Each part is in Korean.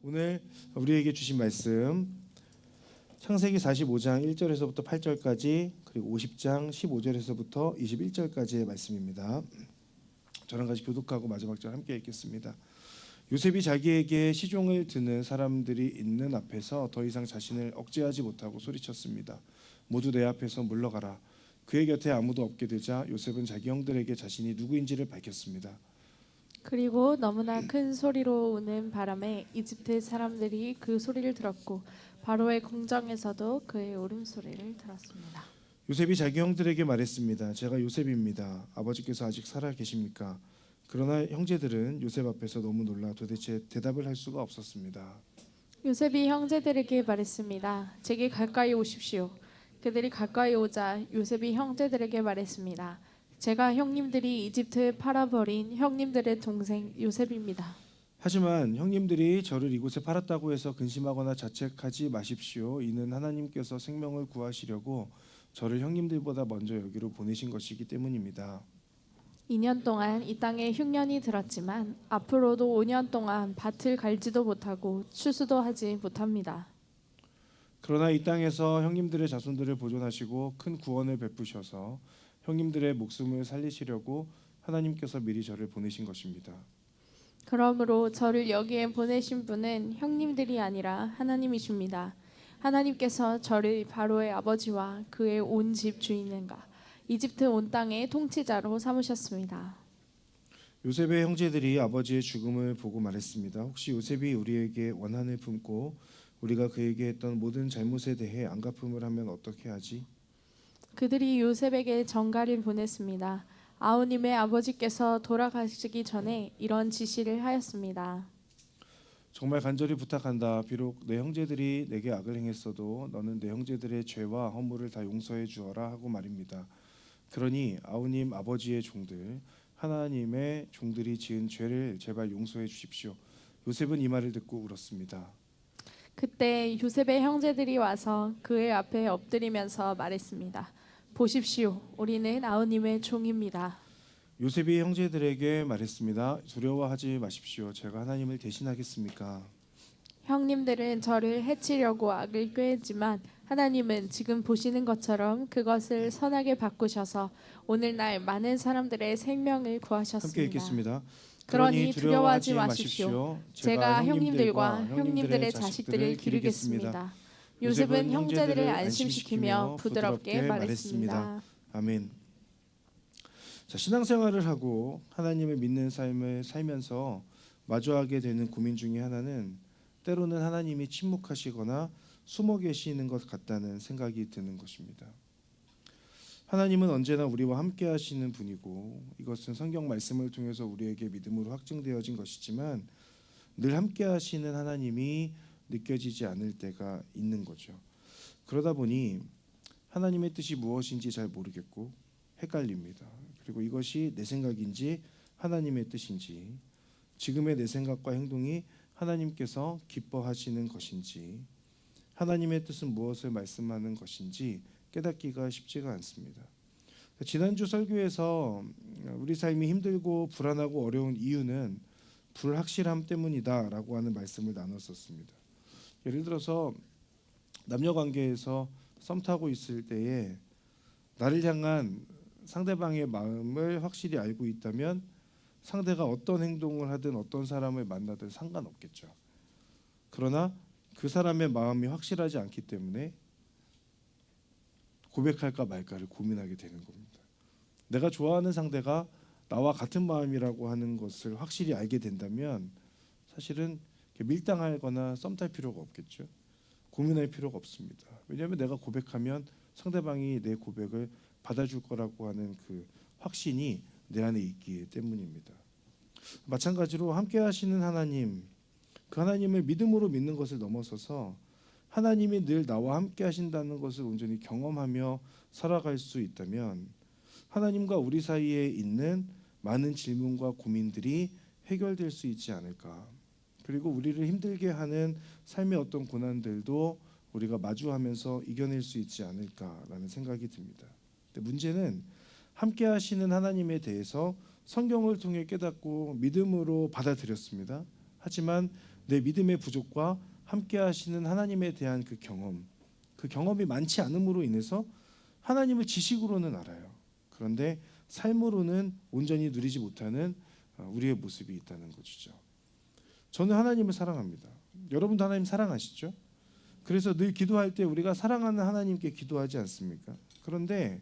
오늘 우리에게 주신 말씀 창세기 45장 1절에서부터 8절까지 그리고 50장 15절에서부터 21절까지의 말씀입니다. 저랑 같이 교독하고 마지막 절 함께 읽겠습니다. 요셉이 자기에게 시종을 드는 사람들이 있는 앞에서 더 이상 자신을 억제하지 못하고 소리쳤습니다. 모두 내 앞에서 물러가라. 그의 곁에 아무도 없게 되자 요셉은 자기 형들에게 자신이 누구인지를 밝혔습니다. 그리고 너무나 큰 소리로 우는 바람에 이집트 사람들이 그 소리를 들었고 바로의 궁정에서도 그의 울음소리를 들었습니다. 요셉이 자기 형들에게 말했습니다. 제가 요셉입니다. 아버지께서 아직 살아 계십니까? 그러나 형제들은 요셉 앞에서 너무 놀라 도대체 대답을 할 수가 없었습니다. 요셉이 형제들에게 말했습니다. 제게 가까이 오십시오. 그들이 가까이 오자 요셉이 형제들에게 말했습니다. 제가 형님들이 이집트에 팔아버린 형님들의 동생 요셉입니다. 하지만 형님들이 저를 이곳에 팔았다고 해서 근심하거나 자책하지 마십시오. 이는 하나님께서 생명을 구하시려고 저를 형님들보다 먼저 여기로 보내신 것이기 때문입니다. 2년 동안 이 땅에 흉년이 들었지만 앞으로도 5년 동안 밭을 갈지도 못하고 추수도 하지 못합니다. 그러나 이 땅에서 형님들의 자손들을 보존하시고 큰 구원을 베푸셔서 형님들의 목숨을 살리시려고 하나님께서 미리 저를 보내신 것입니다. 그러므로 저를 여기에 보내신 분은 형님들이 아니라 하나님이십니다. 하나님께서 저를 바로의 아버지와 그의 온 집 주인인가 이집트 온 땅의 통치자로 삼으셨습니다. 요셉의 형제들이 아버지의 죽음을 보고 말했습니다. 혹시 요셉이 우리에게 원한을 품고 우리가 그에게 했던 모든 잘못에 대해 안갚음을 하면 어떻게 하지? 그들이 요셉에게 전가를 보냈습니다. 아우님의 아버지께서 돌아가시기 전에 이런 지시를 하였습니다. 정말 간절히 부탁한다. 비록 내 형제들이 내게 악을 행했어도 너는 내 형제들의 죄와 허물을 다 용서해 주어라 하고 말입니다. 그러니 아우님 아버지의 종들 하나님의 종들이 지은 죄를 제발 용서해 주십시오. 요셉은 이 말을 듣고 울었습니다. 그때 요셉의 형제들이 와서 그의 앞에 엎드리면서 말했습니다. 보십시오, 우리는 아우님의 종입니다. 요셉이 형제들에게 말했습니다. 두려워하지 마십시오. 제가 하나님을 대신하겠습니까? 형님들은 저를 해치려고 악을 꾀했지만 하나님은 지금 보시는 것처럼 그것을 선하게 바꾸셔서 오늘날 많은 사람들의 생명을 구하셨습니다. 함께 읽겠습니다. 그러니 두려워하지 마십시오. 제가 형님들과 형님들의 자식들을 기르겠습니다. 요셉은 형제들을 안심시키며 부드럽게 말했습니다. 아멘. 자, 신앙생활을 하고 하나님을 믿는 삶을 살면서 마주하게 되는 고민 중에 하나는 때로는 하나님이 침묵하시거나 숨어 계시는 것 같다는 생각이 드는 것입니다. 하나님은 언제나 우리와 함께 하시는 분이고 이것은 성경 말씀을 통해서 우리에게 믿음으로 확증되어진 것이지만 늘 함께 하시는 하나님이 느껴지지 않을 때가 있는 거죠. 그러다 보니 하나님의 뜻이 무엇인지 잘 모르겠고 헷갈립니다. 그리고 이것이 내 생각인지 하나님의 뜻인지 지금의 내 생각과 행동이 하나님께서 기뻐하시는 것인지 하나님의 뜻은 무엇을 말씀하는 것인지 깨닫기가 쉽지가 않습니다. 지난주 설교에서 우리 삶이 힘들고 불안하고 어려운 이유는 불확실함 때문이다라고 하는 말씀을 나눴었습니다. 예를 들어서 남녀 관계에서 썸 타고 있을 때에 나를 향한 상대방의 마음을 확실히 알고 있다면 상대가 어떤 행동을 하든 어떤 사람을 만나든 상관없겠죠. 그러나 그 사람의 마음이 확실하지 않기 때문에 고백할까 말까를 고민하게 되는 겁니다. 내가 좋아하는 상대가 나와 같은 마음이라고 하는 것을 확실히 알게 된다면 사실은 밀당하거나 썸 탈 필요가 없겠죠. 고민할 필요가 없습니다. 왜냐하면 내가 고백하면 상대방이 내 고백을 받아줄 거라고 하는 그 확신이 내 안에 있기 때문입니다. 마찬가지로 함께 하시는 하나님, 그 하나님을 믿음으로 믿는 것을 넘어서서 하나님이 늘 나와 함께 하신다는 것을 온전히 경험하며 살아갈 수 있다면 하나님과 우리 사이에 있는 많은 질문과 고민들이 해결될 수 있지 않을까. 그리고 우리를 힘들게 하는 삶의 어떤 고난들도 우리가 마주하면서 이겨낼 수 있지 않을까라는 생각이 듭니다. 근데 문제는 함께 하시는 하나님에 대해서 성경을 통해 깨닫고 믿음으로 받아들였습니다. 하지만 내 믿음의 부족과 함께 하시는 하나님에 대한 그 경험이 많지 않음으로 인해서 하나님을 지식으로는 알아요. 그런데 삶으로는 온전히 누리지 못하는 우리의 모습이 있다는 것이죠. 저는 하나님을 사랑합니다. 여러분도 하나님 사랑하시죠? 그래서 늘 기도할 때 우리가 사랑하는 하나님께 기도하지 않습니까? 그런데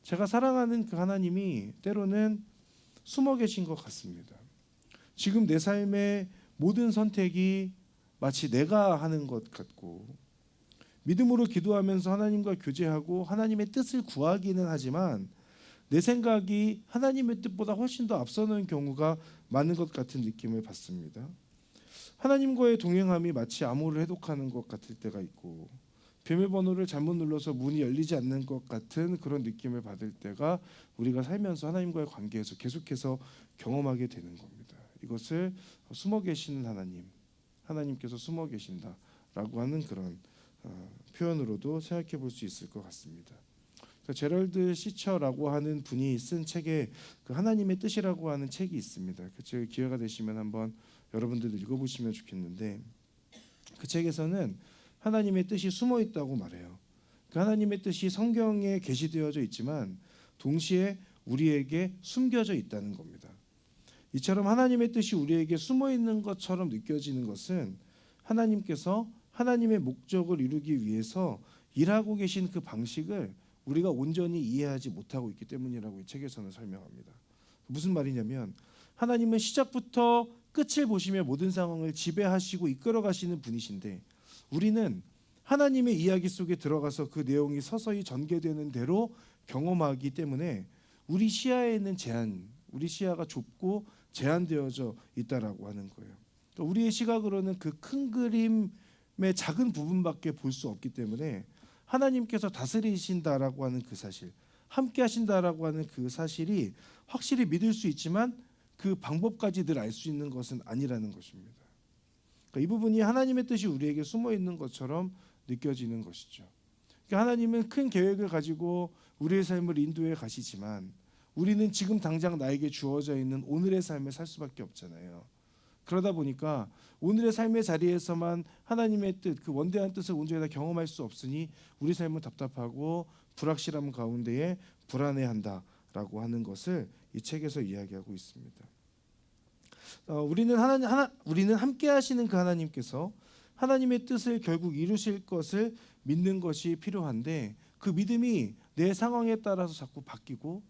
제가 사랑하는 그 하나님이 때로는 숨어 계신 것 같습니다. 지금 내 삶의 모든 선택이 마치 내가 하는 것 같고, 믿음으로 기도하면서 하나님과 교제하고 하나님의 뜻을 구하기는 하지만 내 생각이 하나님의 뜻보다 훨씬 더 앞서는 경우가 많은 것 같은 느낌을 받습니다. 하나님과의 동행함이 마치 암호를 해독하는 것 같을 때가 있고, 비밀번호를 잘못 눌러서 문이 열리지 않는 것 같은 그런 느낌을 받을 때가 우리가 살면서 하나님과의 관계에서 계속해서 경험하게 되는 겁니다. 이것을 숨어 계시는 하나님께서 숨어 계신다라고 하는 그런 표현으로도 생각해 볼 수 있을 것 같습니다. 제럴드 시처라고 하는 분이 쓴 책에 그 하나님의 뜻이라고 하는 책이 있습니다. 그 책 기회가 되시면 한번 여러분들도 읽어보시면 좋겠는데, 그 책에서는 하나님의 뜻이 숨어 있다고 말해요. 그 하나님의 뜻이 성경에 게시되어져 있지만 동시에 우리에게 숨겨져 있다는 겁니다. 이처럼 하나님의 뜻이 우리에게 숨어 있는 것처럼 느껴지는 것은 하나님께서 하나님의 목적을 이루기 위해서 일하고 계신 그 방식을 우리가 온전히 이해하지 못하고 있기 때문이라고 이 책에서는 설명합니다. 무슨 말이냐면, 하나님은 시작부터 끝을 보시며 모든 상황을 지배하시고 이끌어 가시는 분이신데, 우리는 하나님의 이야기 속에 들어가서 그 내용이 서서히 전개되는 대로 경험하기 때문에 우리 시야에 있는 우리 시야가 좁고 제한되어져 있다라고 하는 거예요. 그러니까 우리의 시각으로는 그 큰 그림의 작은 부분밖에 볼 수 없기 때문에 하나님께서 다스리신다라고 하는 그 사실, 함께 하신다라고 하는 그 사실이 확실히 믿을 수 있지만 그 방법까지 늘 알 수 있는 것은 아니라는 것입니다. 그러니까 이 부분이 하나님의 뜻이 우리에게 숨어 있는 것처럼 느껴지는 것이죠. 그러니까 하나님은 큰 계획을 가지고 우리의 삶을 인도해 가시지만 우리는 지금 당장 나에게 주어져 있는 오늘의 삶을 살 수밖에 없잖아요. 그러다 보니까 오늘의 삶의 자리에서만 하나님의 뜻, 그 원대한 뜻을 온전히 다 경험할 수 없으니 우리 삶은 답답하고 불확실함 가운데에 불안해한다라고 하는 것을 이 책에서 이야기하고 있습니다. 우리는 함께 하시는 그 하나님께서 하나님의 뜻을 결국 이루실 것을 믿는 것이 필요한데, 그 믿음이 내 상황에 따라서 자꾸 바뀌고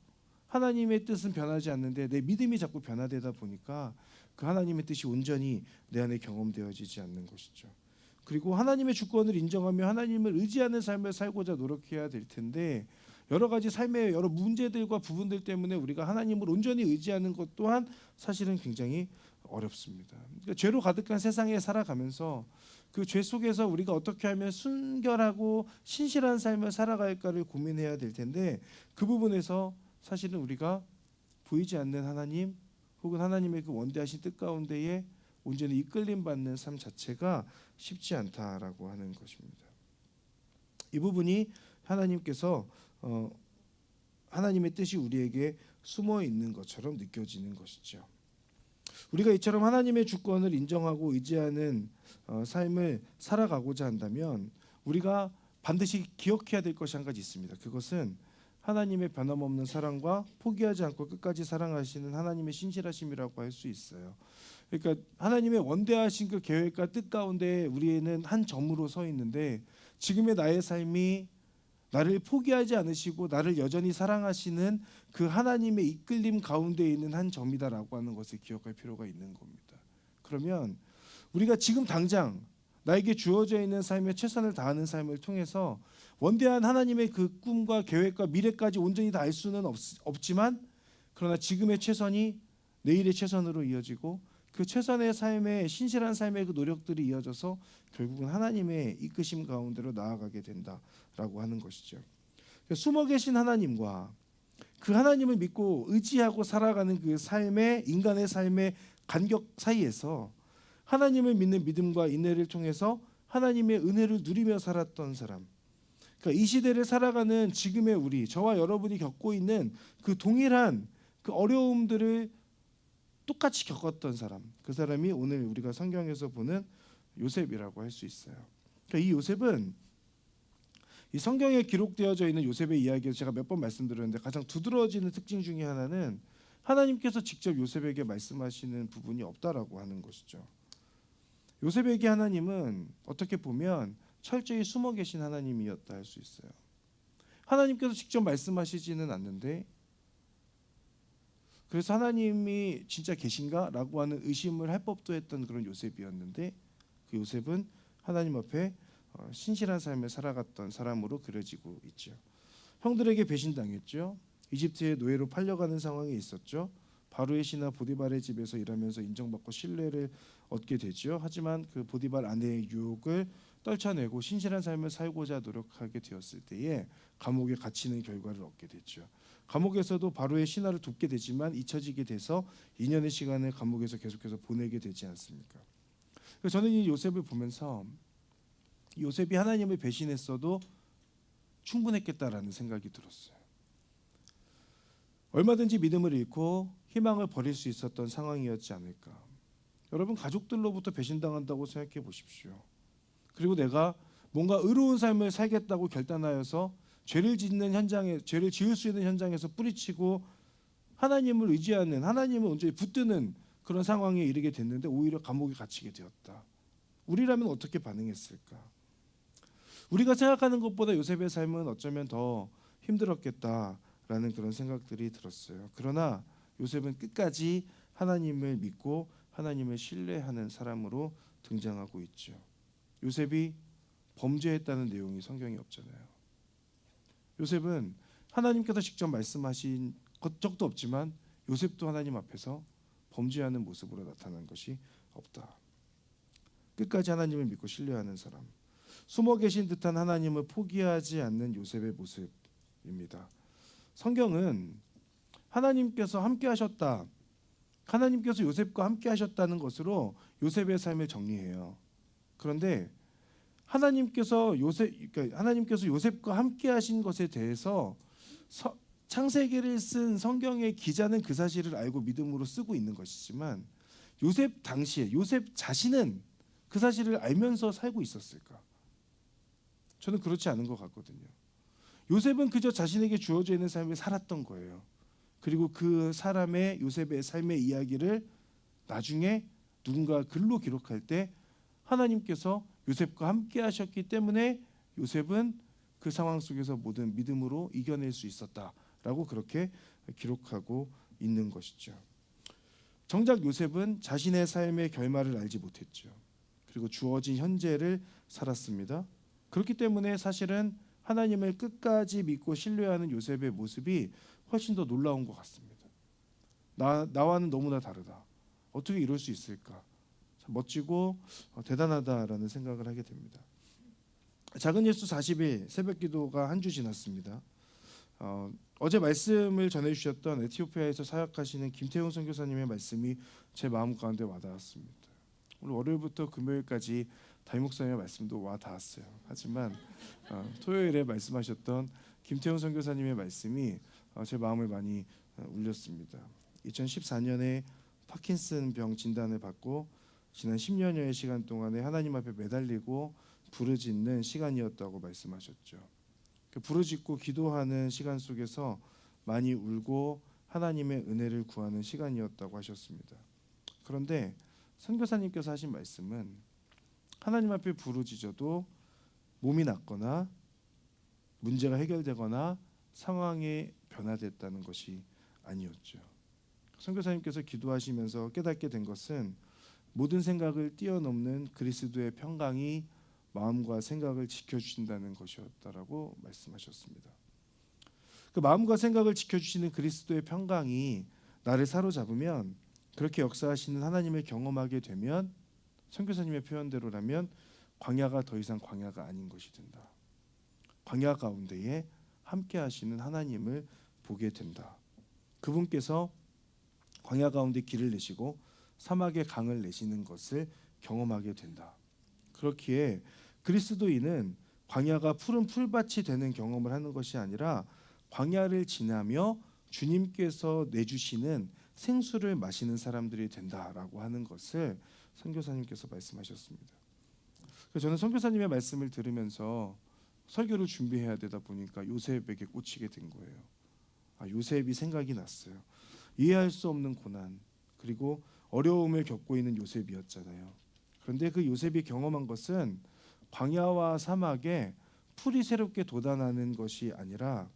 하나님의 뜻은 변하지 않는데 내 믿음이 자꾸 변화되다 보니까 그 하나님의 뜻이 온전히 내 안에 경험되어지지 않는 것이죠. 그리고 하나님의 주권을 인정하며 하나님을 의지하는 삶을 살고자 노력해야 될 텐데, 여러 가지 삶의 여러 문제들과 부분들 때문에 우리가 하나님을 온전히 의지하는 것 또한 사실은 굉장히 어렵습니다. 그러니까 죄로 가득한 세상에 살아가면서 그 죄 속에서 우리가 어떻게 하면 순결하고 신실한 삶을 살아갈까를 고민해야 될 텐데, 그 부분에서 사실은 우리가 보이지 않는 하나님 혹은 하나님의 그 원대하신 뜻 가운데에 온전히 이끌림 받는 삶 자체가 쉽지 않다라고 하는 것입니다. 이 부분이 하나님께서 하나님의 뜻이 우리에게 숨어 있는 것처럼 느껴지는 것이죠. 우리가 이처럼 하나님의 주권을 인정하고 의지하는 삶을 살아가고자 한다면 우리가 반드시 기억해야 될 것이 한 가지 있습니다. 그것은 하나님의 변함없는 사랑과 포기하지 않고 끝까지 사랑하시는 하나님의 신실하심이라고 할 수 있어요. 그러니까 하나님의 원대하신 그 계획과 뜻 가운데 우리는 한 점으로 서 있는데, 지금의 나의 삶이 나를 포기하지 않으시고 나를 여전히 사랑하시는 그 하나님의 이끌림 가운데 있는 한 점이다라고 하는 것을 기억할 필요가 있는 겁니다. 그러면 우리가 지금 당장 나에게 주어져 있는 삶에 최선을 다하는 삶을 통해서 원대한 하나님의 그 꿈과 계획과 미래까지 온전히 다 알 수는 없지만, 그러나 지금의 최선이 내일의 최선으로 이어지고 그 최선의 삶의 신실한 삶의 그 노력들이 이어져서 결국은 하나님의 이끄심 가운데로 나아가게 된다라고 하는 것이죠. 숨어 계신 하나님과 그 하나님을 믿고 의지하고 살아가는 그 삶의 인간의 삶의 간격 사이에서 하나님을 믿는 믿음과 인내를 통해서 하나님의 은혜를 누리며 살았던 사람, 그러니까 이 시대를 살아가는 지금의 우리, 저와 여러분이 겪고 있는 그 동일한 그 어려움들을 똑같이 겪었던 사람, 그 사람이 오늘 우리가 성경에서 보는 요셉이라고 할 수 있어요. 그러니까 이 요셉은 이 성경에 기록되어져 있는 요셉의 이야기에서 제가 몇 번 말씀드렸는데 가장 두드러지는 특징 중에 하나는 하나님께서 직접 요셉에게 말씀하시는 부분이 없다라고 하는 것이죠. 요셉에게 하나님은 어떻게 보면 철저히 숨어 계신 하나님이었다 할 수 있어요. 하나님께서 직접 말씀하시지는 않는데 그래서 하나님이 진짜 계신가라고 하는 의심을 할 법도 했던 그런 요셉이었는데 그 요셉은 하나님 앞에 신실한 삶을 살아갔던 사람으로 그려지고 있죠. 형들에게 배신당했죠. 이집트의 노예로 팔려가는 상황에 있었죠. 바로의 신하 보디발의 집에서 일하면서 인정받고 신뢰를 얻게 되죠. 하지만 그 보디발 아내의 유혹을 떨쳐내고 신실한 삶을 살고자 노력하게 되었을 때에 감옥에 갇히는 결과를 얻게 됐죠. 감옥에서도 바로의 신하를 돕게 되지만 잊혀지게 돼서 2년의 시간을 감옥에서 계속해서 보내게 되지 않습니까? 그래서 저는 이 요셉을 보면서 요셉이 하나님을 배신했어도 충분했겠다라는 생각이 들었어요. 얼마든지 믿음을 잃고 희망을 버릴 수 있었던 상황이었지 않을까. 여러분 가족들로부터 배신당한다고 생각해 보십시오. 그리고 내가 뭔가 의로운 삶을 살겠다고 결단하여서 죄를 지을 수 있는 현장에서 뿌리치고 하나님을 의지하는 하나님을 온전히 붙드는 그런 상황에 이르게 됐는데 오히려 감옥에 갇히게 되었다. 우리라면 어떻게 반응했을까? 우리가 생각하는 것보다 요셉의 삶은 어쩌면 더 힘들었겠다라는 그런 생각들이 들었어요. 그러나 요셉은 끝까지 하나님을 믿고 하나님을 신뢰하는 사람으로 등장하고 있죠. 요셉이 범죄했다는 내용이 성경에 없잖아요. 요셉은 하나님께서 직접 말씀하신 적도 없지만 요셉도 하나님 앞에서 범죄하는 모습으로 나타난 것이 없다. 끝까지 하나님을 믿고 신뢰하는 사람, 숨어 계신 듯한 하나님을 포기하지 않는 요셉의 모습입니다. 성경은 하나님께서 함께 하셨다, 하나님께서 요셉과 함께 하셨다는 것으로 요셉의 삶을 정리해요. 그런데 하나님께서 요셉과 함께 하신 것에 대해서 창세기를 쓴 성경의 기자는 그 사실을 알고 믿음으로 쓰고 있는 것이지만 요셉 당시에 요셉 자신은 그 사실을 알면서 살고 있었을까? 저는 그렇지 않은 것 같거든요. 요셉은 그저 자신에게 주어져 있는 삶을 살았던 거예요. 그리고 그 사람의 요셉의 삶의 이야기를 나중에 누군가 글로 기록할 때 하나님께서 요셉과 함께 하셨기 때문에 요셉은 그 상황 속에서 모든 믿음으로 이겨낼 수 있었다라고 그렇게 기록하고 있는 것이죠. 정작 요셉은 자신의 삶의 결말을 알지 못했죠. 그리고 주어진 현재를 살았습니다. 그렇기 때문에 사실은 하나님을 끝까지 믿고 신뢰하는 요셉의 모습이 훨씬 더 놀라운 것 같습니다. 나와는 너무나 다르다. 어떻게 이럴 수 있을까? 멋지고 대단하다라는 생각을 하게 됩니다. 작은 예수 40일 새벽기도가 한 주 지났습니다. 어제 말씀을 전해주셨던 에티오피아에서 사역하시는 김태용 선교사님의 말씀이 제 마음 가운데 와닿았습니다. 오늘 월요일부터 금요일까지 담임 목사님의 말씀도 와닿았어요. 하지만 토요일에 말씀하셨던 김태용 선교사님의 말씀이 제 마음을 많이 울렸습니다. 2014년에 파킨슨 병 진단을 받고 지난 10년여의 시간 동안에 하나님 앞에 매달리고 부르짖는 시간이었다고 말씀하셨죠. 그 부르짖고 기도하는 시간 속에서 많이 울고 하나님의 은혜를 구하는 시간이었다고 하셨습니다. 그런데 선교사님께서 하신 말씀은 하나님 앞에 부르짖어도 몸이 낫거나 문제가 해결되거나 상황이 변화됐다는 것이 아니었죠. 선교사님께서 기도하시면서 깨닫게 된 것은 모든 생각을 뛰어넘는 그리스도의 평강이 마음과 생각을 지켜주신다는 것이었다라고 말씀하셨습니다. 그 마음과 생각을 지켜주시는 그리스도의 평강이 나를 사로잡으면 그렇게 역사하시는 하나님을 경험하게 되면 선교사님의 표현대로라면 광야가 더 이상 광야가 아닌 것이 된다. 광야 가운데에 함께 하시는 하나님을 보게 된다. 그분께서 광야 가운데 길을 내시고 사막에 강을 내시는 것을 경험하게 된다. 그렇기에 그리스도인은 광야가 푸른 풀밭이 되는 경험을 하는 것이 아니라 광야를 지나며 주님께서 내주시는 생수를 마시는 사람들이 된다라고 하는 것을 선교사님께서 말씀하셨습니다. 그래서 저는 선교사님의 말씀을 들으면서 설교를 준비해야 되다 보니까 요셉에게 꽂히게 된 거예요. 요셉이 생각이 났어요. 이해할 수 없는 고난 그리고 어려움을 겪고 있는 요셉이었잖아요. 그런데 그 요셉이 경험한 것은 광야와 사막에 풀이 새롭게 돋아나는 것이 아니라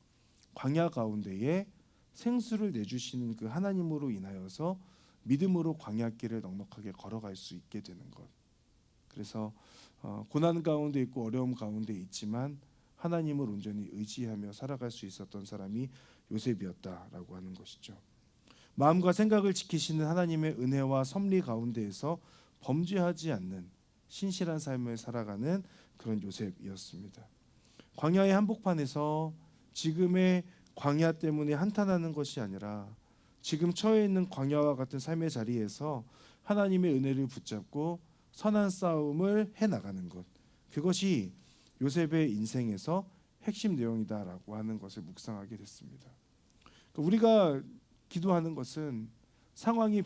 광야 가운데에 생수를 내주시는 그 하나님으로 인하여서 믿음으로 광야길을 넉넉하게 걸어갈 수 있게 되는 것. 그래서 고난 가운데 있고 어려움 가운데 있지만 하나님을 온전히 의지하며 살아갈 수 있었던 사람이 요셉이었다라고 하는 것이죠. 마음과 생각을 지키시는 하나님의 은혜와 섭리 가운데에서 범죄하지 않는 신실한 삶을 살아가는 그런 요셉이었습니다. 광야의 한복판에서 지금의 광야 때문에 한탄하는 것이 아니라 지금 처해 있는 광야와 같은 삶의 자리에서 하나님의 은혜를 붙잡고 선한 싸움을 해나가는 것, 그것이 요셉의 인생에서 핵심 내용이다라고 하는 것을 묵상하게 됐습니다. 우리가 기도하는 것은 상황이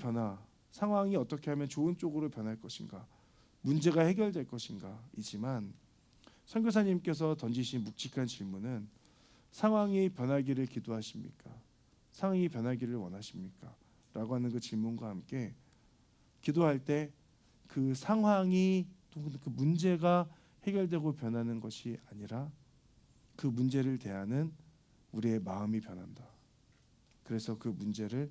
상황이 어떻게 하면 좋은 쪽으로 변할 것인가, 문제가 해결될 것인가 이지만 선교사님께서 던지신 묵직한 질문은 상황이 변하기를 기도하십니까? 상황이 변하기를 원하십니까? 라고 하는 그 질문과 함께 기도할 때 그 상황이 또 그 문제가 해결되고 변하는 것이 아니라 그 문제를 대하는 우리의 마음이 변한다. 그래서 그 문제를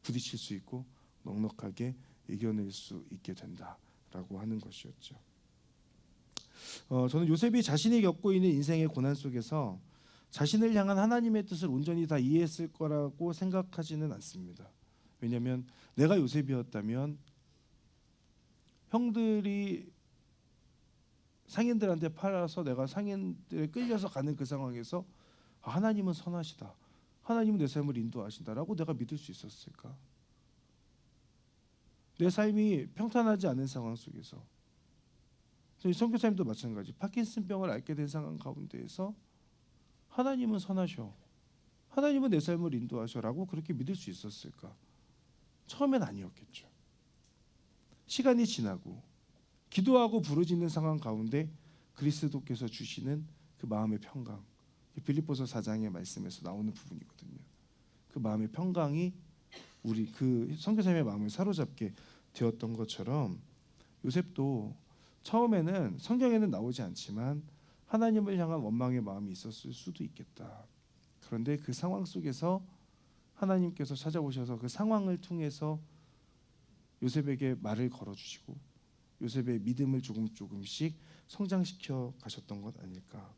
부딪힐 수 있고 넉넉하게 이겨낼 수 있게 된다라고 하는 것이었죠. 저는 요셉이 자신이 겪고 있는 인생의 고난 속에서 자신을 향한 하나님의 뜻을 온전히 다 이해했을 거라고 생각하지는 않습니다. 왜냐하면 내가 요셉이었다면 형들이 상인들한테 팔아서 내가 상인들에 끌려서 가는 그 상황에서 하나님은 선하시다, 하나님은 내 삶을 인도하신다라고 내가 믿을 수 있었을까? 내 삶이 평탄하지 않은 상황 속에서 저희 선교사님도 마찬가지, 파킨슨병을 앓게 된 상황 가운데에서 하나님은 선하셔, 하나님은 내 삶을 인도하셔라고 그렇게 믿을 수 있었을까? 처음엔 아니었겠죠. 시간이 지나고 기도하고 부르짖는 상황 가운데 그리스도께서 주시는 그 마음의 평강, 빌립보서 4장의 말씀에서 나오는 부분이거든요. 그 마음의 평강이 우리 그 선교사님의 마음을 사로잡게 되었던 것처럼 요셉도 처음에는 성경에는 나오지 않지만 하나님을 향한 원망의 마음이 있었을 수도 있겠다. 그런데 그 상황 속에서 하나님께서 찾아오셔서 그 상황을 통해서 요셉에게 말을 걸어주시고 요셉의 믿음을 조금씩 성장시켜 가셨던 것 아닐까.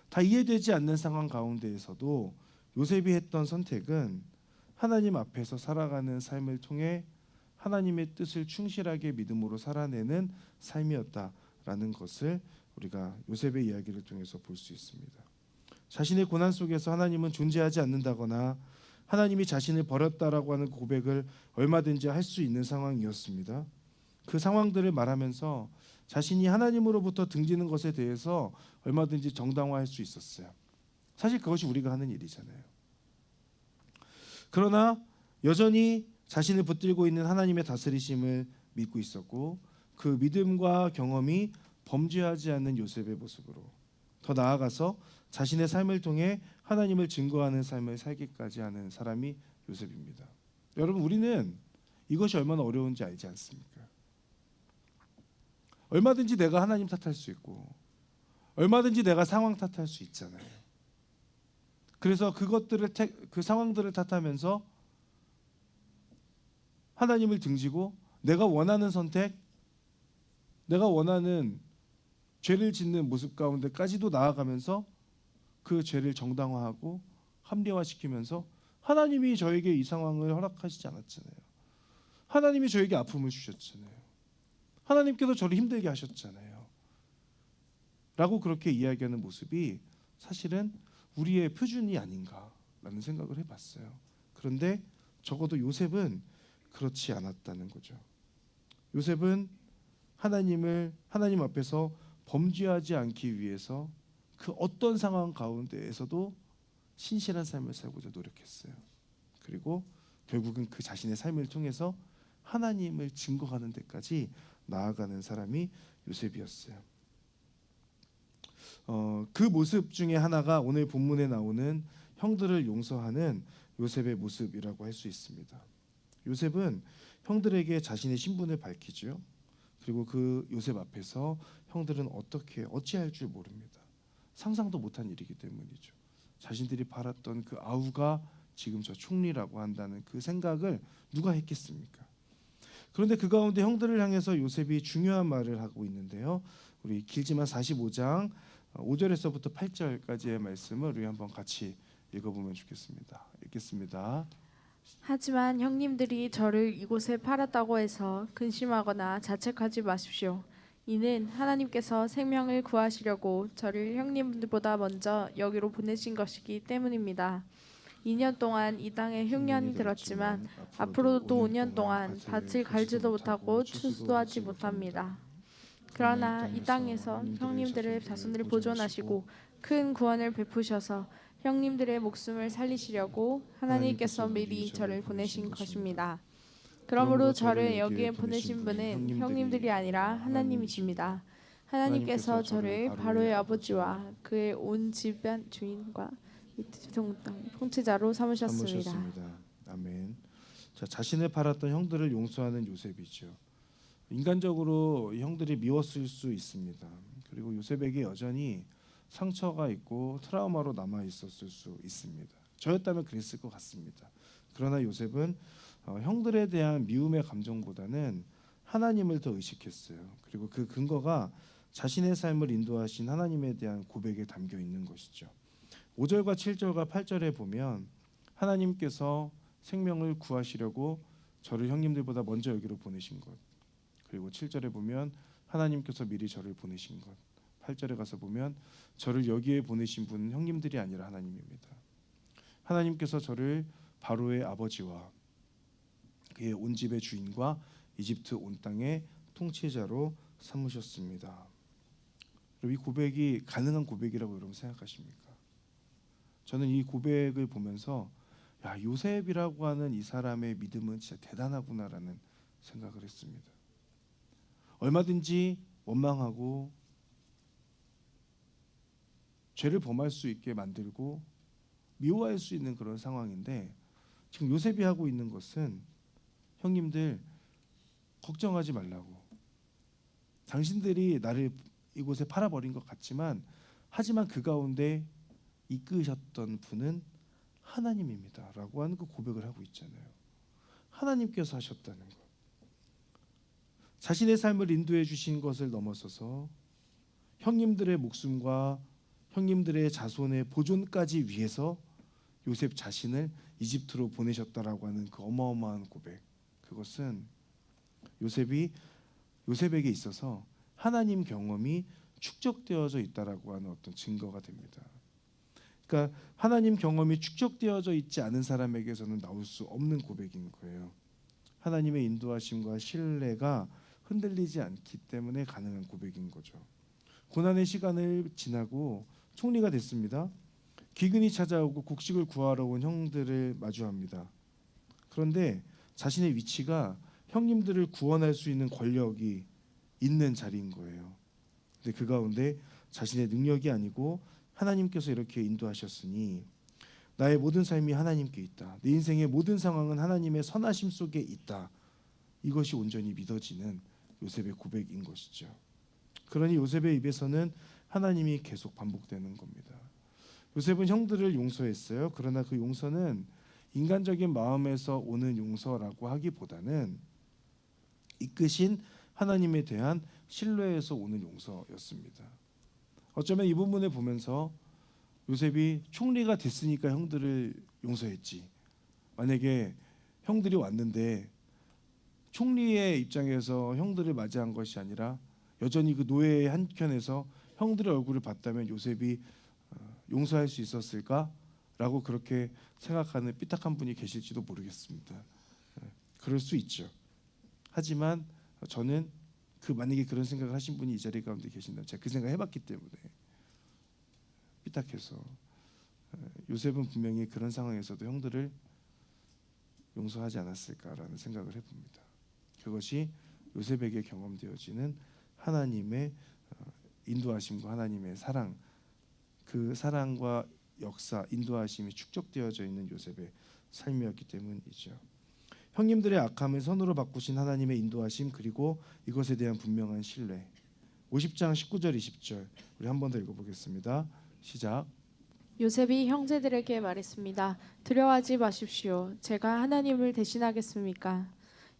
다 이해되지 않는 상황 가운데에서도 요셉이 했던 선택은 하나님 앞에서 살아가는 삶을 통해 하나님의 뜻을 충실하게 믿음으로 살아내는 삶이었다라는 것을 우리가 요셉의 이야기를 통해서 볼 수 있습니다. 자신의 고난 속에서 하나님은 존재하지 않는다거나 하나님이 자신을 버렸다라고 하는 고백을 얼마든지 할 수 있는 상황이었습니다. 그 상황들을 말하면서 자신이 하나님으로부터 등지는 것에 대해서 얼마든지 정당화할 수 있었어요. 사실 그것이 우리가 하는 일이잖아요. 그러나 여전히 자신을 붙들고 있는 하나님의 다스리심을 믿고 있었고 그 믿음과 경험이 범죄하지 않는 요셉의 모습으로 더 나아가서 자신의 삶을 통해 하나님을 증거하는 삶을 살기까지 하는 사람이 요셉입니다. 여러분, 우리는 이것이 얼마나 어려운지 알지 않습니까? 얼마든지 내가 하나님 탓할 수 있고 얼마든지 내가 상황 탓할 수 있잖아요. 그래서 그 상황들을 탓하면서 하나님을 등지고 내가 원하는 선택, 내가 원하는 죄를 짓는 모습 가운데까지도 나아가면서 그 죄를 정당화하고 합리화시키면서 하나님이 저에게 이 상황을 허락하시지 않았잖아요. 하나님이 저에게 아픔을 주셨잖아요. 하나님께서 저를 힘들게 하셨잖아요. 라고 그렇게 이야기하는 모습이 사실은 우리의 표준이 아닌가라는 생각을 해봤어요. 그런데 적어도 요셉은 그렇지 않았다는 거죠. 요셉은 하나님 앞에서 범죄하지 않기 위해서 그 어떤 상황 가운데에서도 신실한 삶을 살고자 노력했어요. 그리고 결국은 그 자신의 삶을 통해서 하나님을 증거하는 데까지 나아가는 사람이 요셉이었어요. 그 모습 중에 하나가 오늘 본문에 나오는 형들을 용서하는 요셉의 모습이라고 할 수 있습니다. 요셉은 형들에게 자신의 신분을 밝히죠. 그리고 그 요셉 앞에서 형들은 어찌할 줄 모릅니다. 상상도 못한 일이기 때문이죠. 자신들이 팔았던 그 아우가 지금 저 총리라고 한다는 그 생각을 누가 했겠습니까? 그런데 그 가운데 형들을 향해서 요셉이 중요한 말을 하고 있는데요. 우리 길지만 45장 5절에서부터 8절까지의 말씀을 우리 한번 같이 읽어보면 좋겠습니다. 읽겠습니다. 하지만 형님들이 저를 이곳에 팔았다고 해서 근심하거나 자책하지 마십시오. 이는 하나님께서 생명을 구하시려고 저를 형님들보다 먼저 여기로 보내신 것이기 때문입니다. 2년 동안 이 땅에 흉년이 들었지만 앞으로도 또 5년 동안 밭을 갈지도 못하고 추수도 하지 못합니다. 그러나 이 땅에서 형님들의 자손을 보존하시고 큰 구원을 베푸셔서 형님들의 목숨을 살리시려고 하나님께서 미리 저를 보내신 것입니다. 그러므로 저를 여기에 보내신 분은 형님들이 아니라 하나님이십니다. 하나님께서 저를 바로의 아버지와 그의 온 집안 주인과 통치자로 삼으셨습니다. 아멘. 자, 자신을 팔았던 형들을 용서하는 요셉이죠. 인간적으로 형들이 미웠을 수 있습니다. 그리고 요셉에게 여전히 상처가 있고 트라우마로 남아 있었을 수 있습니다. 저였다면 그랬을 것 같습니다. 그러나 요셉은 형들에 대한 미움의 감정보다는 하나님을 더 의식했어요. 그리고 그 근거가 자신의 삶을 인도하신 하나님에 대한 고백에 담겨 있는 것이죠. 5절과 7절과 8절에 보면 하나님께서 생명을 구하시려고 저를 형님들보다 먼저 여기로 보내신 것. 그리고 7절에 보면 하나님께서 미리 저를 보내신 것. 8절에 가서 보면 저를 여기에 보내신 분은 형님들이 아니라 하나님입니다. 하나님께서 저를 바로의 아버지와 그의 온 집의 주인과 이집트 온 땅의 통치자로 삼으셨습니다. 이 고백이 가능한 고백이라고 여러분 생각하십니까? 저는 이 고백을 보면서 야, 요셉이라고 하는 이 사람의 믿음은 진짜 대단하구나라는 생각을 했습니다. 얼마든지 원망하고 죄를 범할 수 있게 만들고 미워할 수 있는 그런 상황인데 지금 요셉이 하고 있는 것은 형님들 걱정하지 말라고. 당신들이 나를 이곳에 팔아버린 것 같지만 하지만 그 가운데 이끄셨던 분은 하나님입니다 라고 하는 그 고백을 하고 있잖아요. 하나님께서 하셨다는 것. 자신의 삶을 인도해 주신 것을 넘어서서 형님들의 목숨과 형님들의 자손의 보존까지 위해서 요셉 자신을 이집트로 보내셨다라고 하는 그 어마어마한 고백. 그것은 요셉에게 있어서 하나님 경험이 축적되어져 있다라고 하는 어떤 증거가 됩니다. 그러니까 하나님 경험이 축적되어져 있지 않은 사람에게서는 나올 수 없는 고백인 거예요. 하나님의 인도하심과 신뢰가 흔들리지 않기 때문에 가능한 고백인 거죠. 고난의 시간을 지나고 총리가 됐습니다. 기근이 찾아오고 곡식을 구하러 온 형들을 마주합니다. 그런데 자신의 위치가 형님들을 구원할 수 있는 권력이 있는 자리인 거예요. 근데 그 가운데 자신의 능력이 아니고 하나님께서 이렇게 인도하셨으니 나의 모든 삶이 하나님께 있다. 내 인생의 모든 상황은 하나님의 선하심 속에 있다. 이것이 온전히 믿어지는 요셉의 고백인 것이죠. 그러니 요셉의 입에서는 하나님이 계속 반복되는 겁니다. 요셉은 형들을 용서했어요. 그러나 그 용서는 인간적인 마음에서 오는 용서라고 하기보다는 이끄신 하나님에 대한 신뢰에서 오는 용서였습니다. 어쩌면 이 부분을 보면서 요셉이 총리가 됐으니까 형들을 용서했지. 만약에 형들이 왔는데 총리의 입장에서 형들을 맞이한 것이 아니라 여전히 그 노예의 한켠에서 형들의 얼굴을 봤다면 요셉이 용서할 수 있었을까라고 그렇게 생각하는 삐딱한 분이 계실지도 모르겠습니다. 그럴 수 있죠. 하지만 저는 만약에 그런 생각을 하신 분이 이 자리 가운데 계신다면 제가 그 생각을 해봤기 때문에 삐딱해서 요셉은 분명히 그런 상황에서도 형들을 용서하지 않았을까라는 생각을 해봅니다. 그것이 요셉에게 경험되어지는 하나님의 인도하심과 하나님의 사랑, 그 사랑과 역사, 인도하심이 축적되어져 있는 요셉의 삶이었기 때문이죠. 형님들의 악함을 선으로 바꾸신 하나님의 인도하심, 그리고 이것에 대한 분명한 신뢰. 50장 19절 20절 우리 한 번 더 읽어보겠습니다. 시작. 요셉이 형제들에게 말했습니다. 두려워하지 마십시오. 제가 하나님을 대신하겠습니까?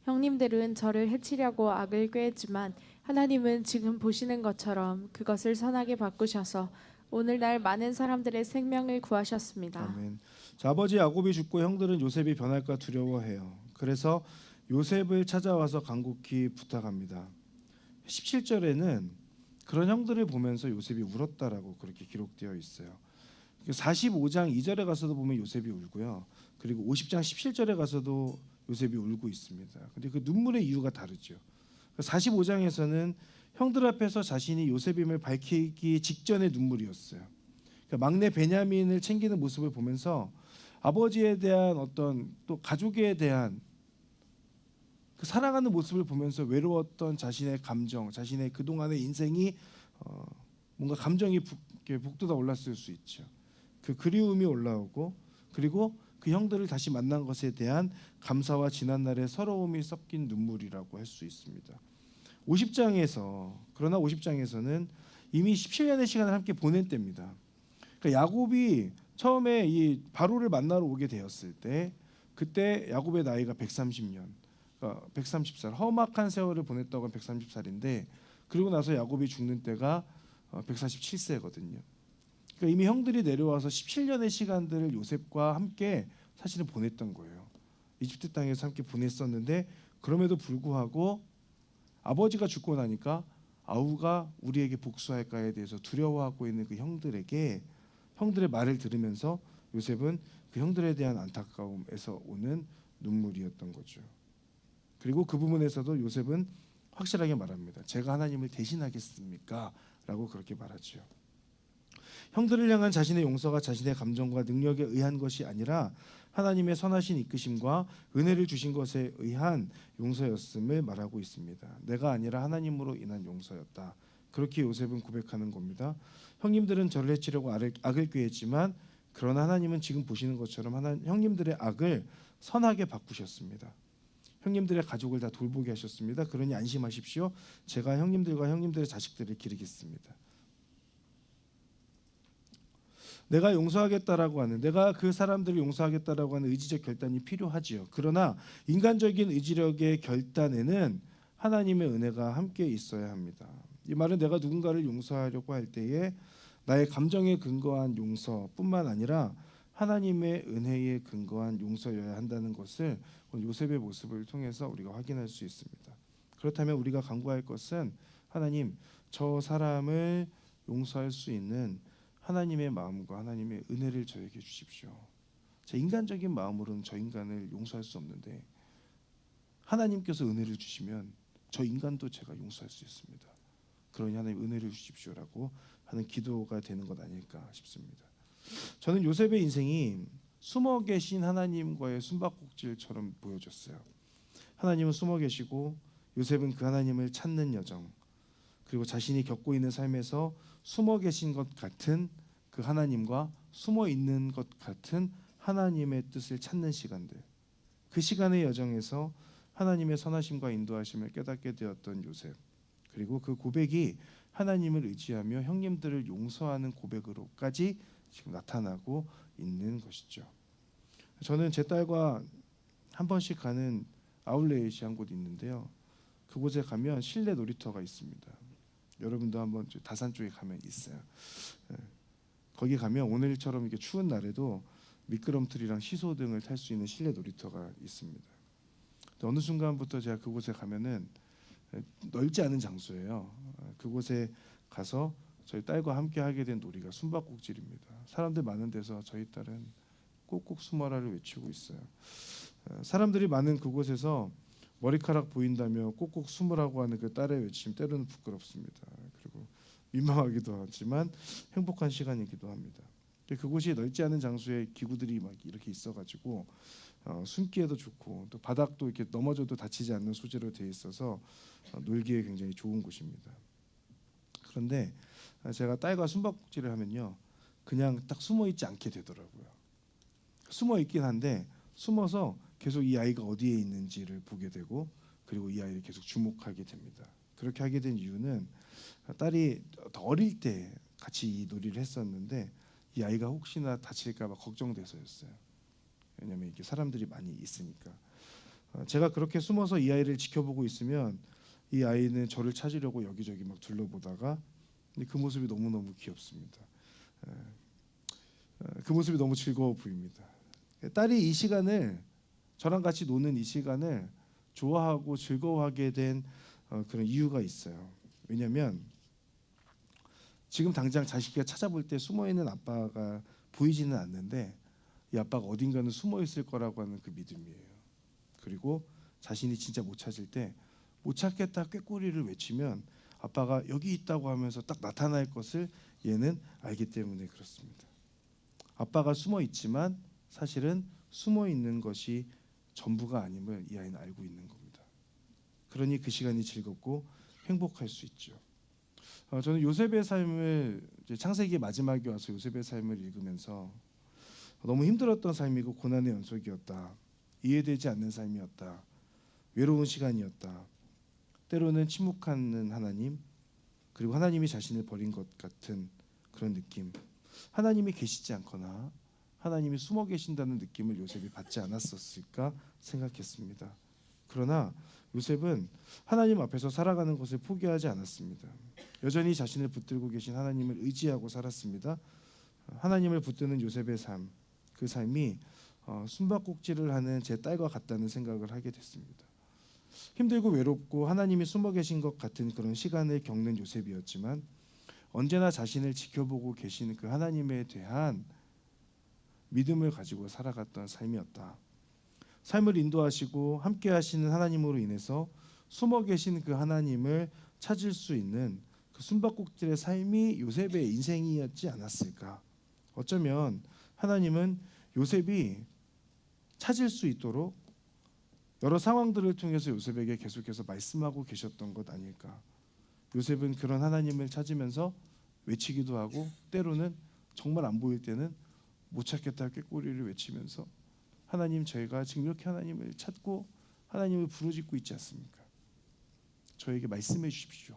형님들은 저를 해치려고 악을 꾀했지만 하나님은 지금 보시는 것처럼 그것을 선하게 바꾸셔서 오늘날 많은 사람들의 생명을 구하셨습니다. 아멘. 자, 아버지 야곱이 죽고 형들은 요셉이 변할까 두려워해요. 그래서 요셉을 찾아와서 간곡히 부탁합니다. 17절에는 그런 형들을 보면서 요셉이 울었다라고 그렇게 기록되어 있어요. 45장 2절에 가서도 보면 요셉이 울고요. 그리고 50장 17절에 가서도 요셉이 울고 있습니다. 근데 그 눈물의 이유가 다르죠. 45장에서는 형들 앞에서 자신이 요셉임을 밝히기 직전의 눈물이었어요. 그러니까 막내 베냐민을 챙기는 모습을 보면서 아버지에 대한 어떤 또 가족에 대한 그 사랑하는 모습을 보면서 외로웠던 자신의 감정, 자신의 그동안의 인생이 뭔가 감정이 북돋아 올랐을 수 있죠. 그 그리움이 올라오고, 그리고 그 형들을 다시 만난 것에 대한 감사와 지난날의 서러움이 섞인 눈물이라고 할 수 있습니다. 50장에서 그러나 50장에서는 이미 17년의 시간을 함께 보낸 때입니다. 그러니까 야곱이 처음에 이 바로를 만나러 오게 되었을 때 그때 야곱의 나이가 130년, 그러니까 130살, 험악한 세월을 보냈다고 한 130살인데 그리고 나서 야곱이 죽는 때가 147세거든요. 그러니까 이미 형들이 내려와서 17년의 시간들을 요셉과 함께 사실은 보냈던 거예요. 이집트 땅에서 함께 보냈었는데 그럼에도 불구하고 아버지가 죽고 나니까 아우가 우리에게 복수할까에 대해서 두려워하고 있는 그 형들에게 형들의 말을 들으면서 요셉은 그 형들에 대한 안타까움에서 오는 눈물이었던 거죠. 그리고 그 부분에서도 요셉은 확실하게 말합니다. 제가 하나님을 대신하겠습니까? 라고 그렇게 말하죠. 형들을 향한 자신의 용서가 자신의 감정과 능력에 의한 것이 아니라 하나님의 선하신 이끄심과 은혜를 주신 것에 의한 용서였음을 말하고 있습니다. 내가 아니라 하나님으로 인한 용서였다. 그렇게 요셉은 고백하는 겁니다. 형님들은 저를 해치려고 악을 꾀했지만 그러나 하나님은 지금 보시는 것처럼 형님들의 악을 선하게 바꾸셨습니다. 형님들의 가족을 다 돌보게 하셨습니다. 그러니 안심하십시오. 제가 형님들과 형님들의 자식들을 기르겠습니다. 내가 용서하겠다라고 하는, 내가 그 사람들을 용서하겠다라고 하는 의지적 결단이 필요하지요. 그러나 인간적인 의지력의 결단에는 하나님의 은혜가 함께 있어야 합니다. 이 말은 내가 누군가를 용서하려고 할 때에 나의 감정에 근거한 용서뿐만 아니라 하나님의 은혜에 근거한 용서여야 한다는 것을 요셉의 모습을 통해서 우리가 확인할 수 있습니다. 그렇다면 우리가 간구할 것은 하나님, 저 사람을 용서할 수 있는 하나님의 마음과 하나님의 은혜를 저에게 주십시오. 제 인간적인 마음으로는 저 인간을 용서할 수 없는데 하나님께서 은혜를 주시면 저 인간도 제가 용서할 수 있습니다. 그러니 하나님 은혜를 주십시오라고 하는 기도가 되는 것 아닐까 싶습니다. 저는 요셉의 인생이 숨어 계신 하나님과의 숨바꼭질처럼 보여졌어요. 하나님은 숨어 계시고 요셉은 그 하나님을 찾는 여정, 그리고 자신이 겪고 있는 삶에서 숨어 계신 것 같은 그 하나님과 숨어 있는 것 같은 하나님의 뜻을 찾는 시간들, 그 시간의 여정에서 하나님의 선하심과 인도하심을 깨닫게 되었던 요셉, 그리고 그 고백이 하나님을 의지하며 형님들을 용서하는 고백으로까지 지금 나타나고 있는 것이죠. 저는 제 딸과 한 번씩 가는 아울렛이 한 곳 있는데요. 그곳에 가면 실내 놀이터가 있습니다. 여러분도 한번 다산 쪽에 가면 있어요. 거기 가면 오늘처럼 이렇게 추운 날에도 미끄럼틀이랑 시소 등을 탈 수 있는 실내 놀이터가 있습니다. 어느 순간부터 제가 그곳에 가면은 넓지 않은 장소예요. 그곳에 가서 저희 딸과 함께 하게 된 놀이가 숨바꼭질입니다. 사람들 많은 데서 저희 딸은 꼭꼭 숨어라를 외치고 있어요. 사람들이 많은 그곳에서 머리카락 보인다며 꼭꼭 숨으라고 하는 그 딸의 외침 때로는 부끄럽습니다. 그리고 민망하기도 하지만 행복한 시간이기도 합니다. 그곳이 넓지 않은 장소에 기구들이 막 이렇게 있어가지고 숨기에도 좋고 또 바닥도 이렇게 넘어져도 다치지 않는 소재로 되어 있어서 놀기에 굉장히 좋은 곳입니다. 그런데 제가 딸과 숨바꼭질을 하면요, 그냥 딱 숨어 있지 않게 되더라고요. 숨어 있긴 한데 숨어서 계속 이 아이가 어디에 있는지를 보게 되고, 그리고 이 아이를 계속 주목하게 됩니다. 그렇게 하게 된 이유는 딸이 더 어릴 때 같이 이 놀이를 했었는데 이 아이가 혹시나 다칠까 봐 걱정돼서였어요. 왜냐하면 이게 사람들이 많이 있으니까. 제가 그렇게 숨어서 이 아이를 지켜보고 있으면 이 아이는 저를 찾으려고 여기저기 막 둘러보다가, 근데 그 모습이 너무너무 귀엽습니다. 그 모습이 너무 즐거워 보입니다. 딸이 이 시간을, 저랑 같이 노는 이 시간을 좋아하고 즐거워하게 된 그런 이유가 있어요. 왜냐하면 지금 당장 자식이가 찾아볼 때 숨어있는 아빠가 보이지는 않는데 이 아빠가 어딘가는 숨어 있을 거라고 하는 그 믿음이에요. 그리고 자신이 진짜 못 찾을 때 못 찾겠다 꾀꼬리를 외치면 아빠가 여기 있다고 하면서 딱 나타날 것을 얘는 알기 때문에 그렇습니다. 아빠가 숨어 있지만 사실은 숨어 있는 것이 전부가 아님을 이 아이는 알고 있는 겁니다. 그러니 그 시간이 즐겁고 행복할 수 있죠. 저는 요셉의 삶을, 이제 창세기 마지막에 와서 요셉의 삶을 읽으면서 너무 힘들었던 삶이고 고난의 연속이었다. 이해되지 않는 삶이었다. 외로운 시간이었다. 때로는 침묵하는 하나님, 그리고 하나님이 자신을 버린 것 같은 그런 느낌. 하나님이 계시지 않거나 하나님이 숨어 계신다는 느낌을 요셉이 받지 않았었을까 생각했습니다. 그러나 요셉은 하나님 앞에서 살아가는 것을 포기하지 않았습니다. 여전히 자신을 붙들고 계신 하나님을 의지하고 살았습니다. 하나님을 붙드는 요셉의 삶, 그 삶이 숨바꼭질을 하는 제 딸과 같다는 생각을 하게 됐습니다. 힘들고 외롭고 하나님이 숨어 계신 것 같은 그런 시간을 겪는 요셉이었지만 언제나 자신을 지켜보고 계신 그 하나님에 대한 믿음을 가지고 살아갔던 삶이었다. 삶을 인도하시고 함께 하시는 하나님으로 인해서 숨어 계신 그 하나님을 찾을 수 있는 그 숨바꼭질의 삶이 요셉의 인생이었지 않았을까. 어쩌면 하나님은 요셉이 찾을 수 있도록 여러 상황들을 통해서 요셉에게 계속해서 말씀하고 계셨던 것 아닐까. 요셉은 그런 하나님을 찾으면서 외치기도 하고 때로는 정말 안 보일 때는 못 찾겠다 꾀꼬리를 외치면서 하나님, 저희가 지금 이렇게 하나님을 찾고 하나님을 부르짖고 있지 않습니까? 저에게 말씀해 주십시오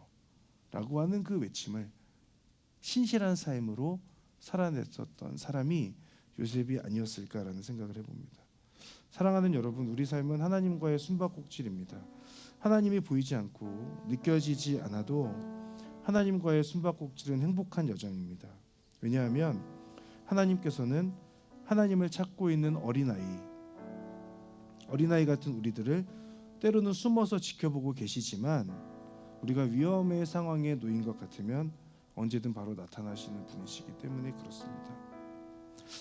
라고 하는 그 외침을 신실한 삶으로 살아냈었던 사람이 요셉이 아니었을까라는 생각을 해봅니다. 사랑하는 여러분, 우리 삶은 하나님과의 숨바꼭질입니다. 하나님이 보이지 않고 느껴지지 않아도 하나님과의 숨바꼭질은 행복한 여정입니다. 왜냐하면 하나님께서는 하나님을 찾고 있는 어린아이 같은 우리들을 때로는 숨어서 지켜보고 계시지만 우리가 위험의 상황에 놓인 것 같으면 언제든 바로 나타나시는 분이시기 때문에 그렇습니다.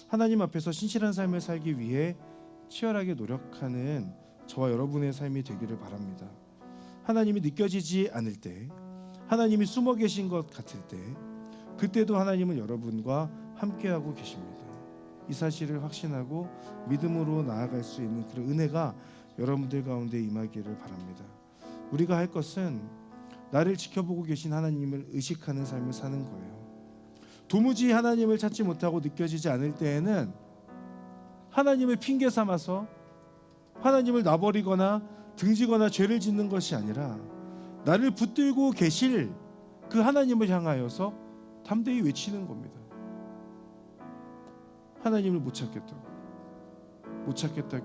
하나님 앞에서 신실한 삶을 살기 위해 치열하게 노력하는 저와 여러분의 삶이 되기를 바랍니다. 하나님이 느껴지지 않을 때, 하나님이 숨어 계신 것 같을 때, 그때도 하나님은 여러분과 함께하고 계십니다. 이 사실을 확신하고 믿음으로 나아갈 수 있는 그런 은혜가 여러분들 가운데 임하기를 바랍니다. 우리가 할 것은 나를 지켜보고 계신 하나님을 의식하는 삶을 사는 거예요. 도무지 하나님을 찾지 못하고 느껴지지 않을 때에는 하나님을 핑계 삼아서 하나님을 놔버리거나 등지거나 죄를 짓는 것이 아니라 나를 붙들고 계실 그 하나님을 향하여서 담대히 외치는 겁니다. 하나님을 못 찾겠다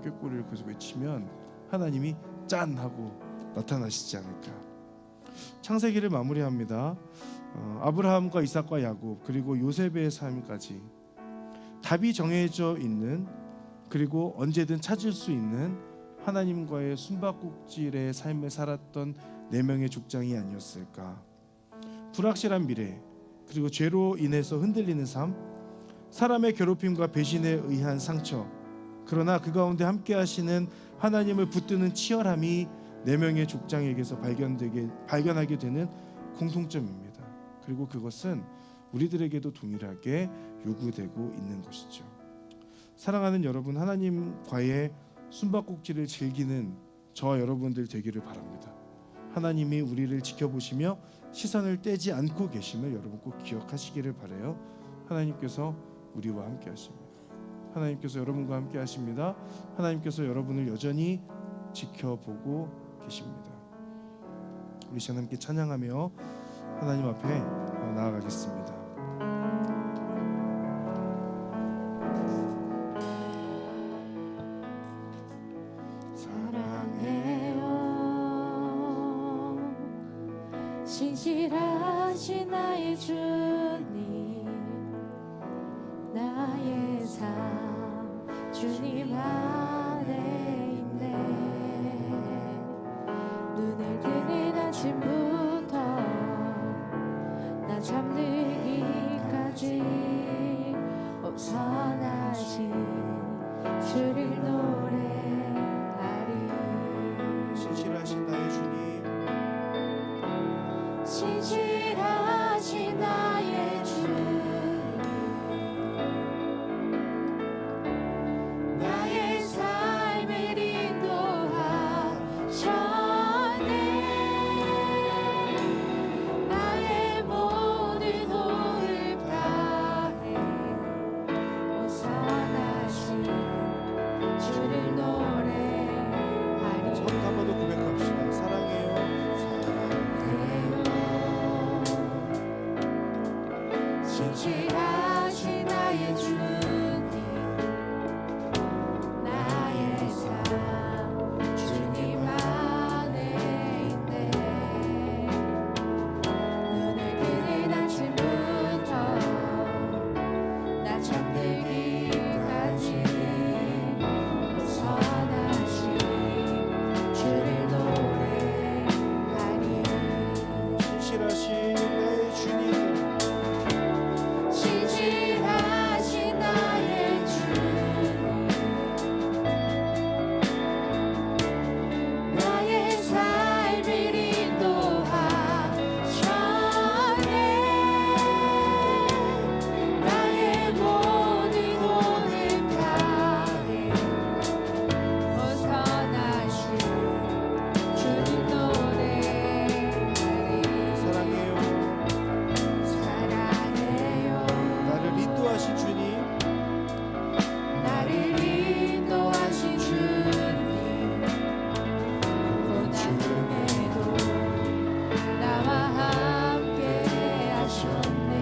꾀꼬리를 계속 외치면 하나님이 짠 하고 나타나시지 않을까. 창세기를 마무리합니다. 아브라함과 이삭과 야곱 그리고 요셉의 삶까지 답이 정해져 있는, 그리고 언제든 찾을 수 있는 하나님과의 숨바꼭질의 삶을 살았던 4명의 족장이 아니었을까. 불확실한 미래, 그리고 죄로 인해서 흔들리는 삶, 사람의 괴롭힘과 배신에 의한 상처, 그러나 그 가운데 함께 하시는 하나님을 붙드는 치열함이 4명의 족장에게서 발견하게 되는 공통점입니다. 그리고 그것은 우리들에게도 동일하게 요구되고 있는 것이죠. 사랑하는 여러분, 하나님과의 숨바꼭질을 즐기는 저와 여러분들 되기를 바랍니다. 하나님이 우리를 지켜보시며 시선을 떼지 않고 계심을 여러분 꼭 기억하시기를 바라요. 하나님께서 우리와 함께 하십니다. 하나님께서 여러분과 함께 하십니다. 하나님께서 여러분을 여전히 지켜보고 계십니다. 우리 시간 함께 찬양하며 하나님 앞에 나아가겠습니다. 사랑해요 신실하신 나의 주님 나의 삶 주님 안에 있네 눈을 뜨는 아침부터 나 잠들기까지 선하신 주를 노래하리 신실하신 나의 주님 신실하신 나의 주님 나의 삶을 인도하셨네 나의 모든 호흡 다해 선하신 주를 노래하리 손 한번더 고백합시다. 사랑해요 신실하신 나의 주님 나의 삶 주님 안에 있네 눈을 뜨는 아침부터 나 잠들기까지 선하신 주를 노래하리 신실하신 나의 주님 신실하신 나의 주님 나의 삶을 인도하셨네 나의 모든 호흡 다해 벗어나신 주님 노래하리 사랑해요 사랑해요 나를 인도하신 주님 나를 인도하신 주님 고난중에도 나와 함께 하셨네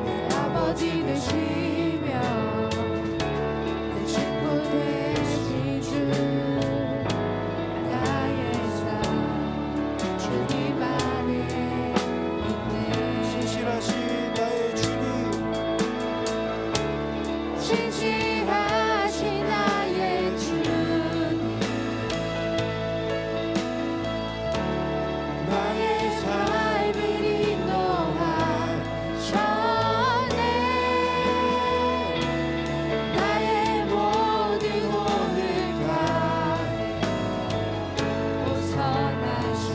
내 아버지 되시며 내 친구 되신 주 나의 삶 주님 안에 있네 신실하신 나의 주님 신실하신 나의 주님 나의 삶을 인도하셨네 나의 모든 호흡 다해 벗어나신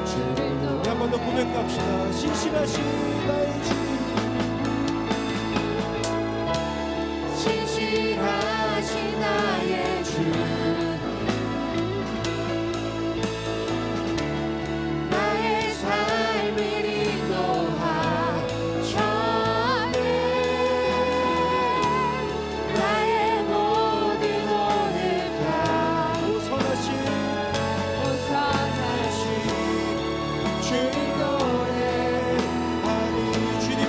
주를 우리 한 번 더 고백합시다. 신실하신 나의 주님 신실하신 나의 주님 나의 삶을 인도하셨네 나의 모든 호흡 다해 선하신 벗어나신 주님 노래하니 주님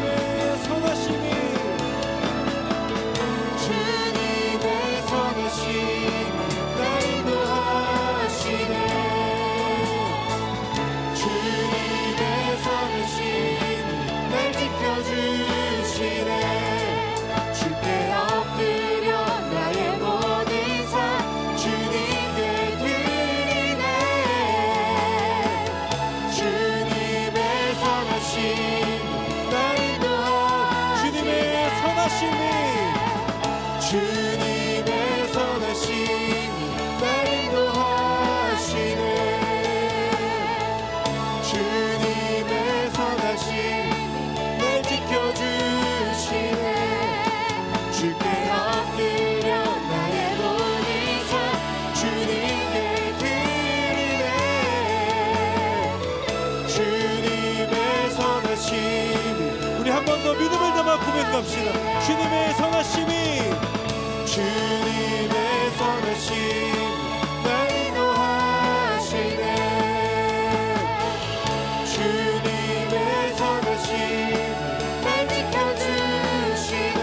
한 번 더 믿음을 담아 고백합시다. 주님의 선하심이, 주님의 선하심 날 인도하시네. 주님의 선하심 날 지켜주시네.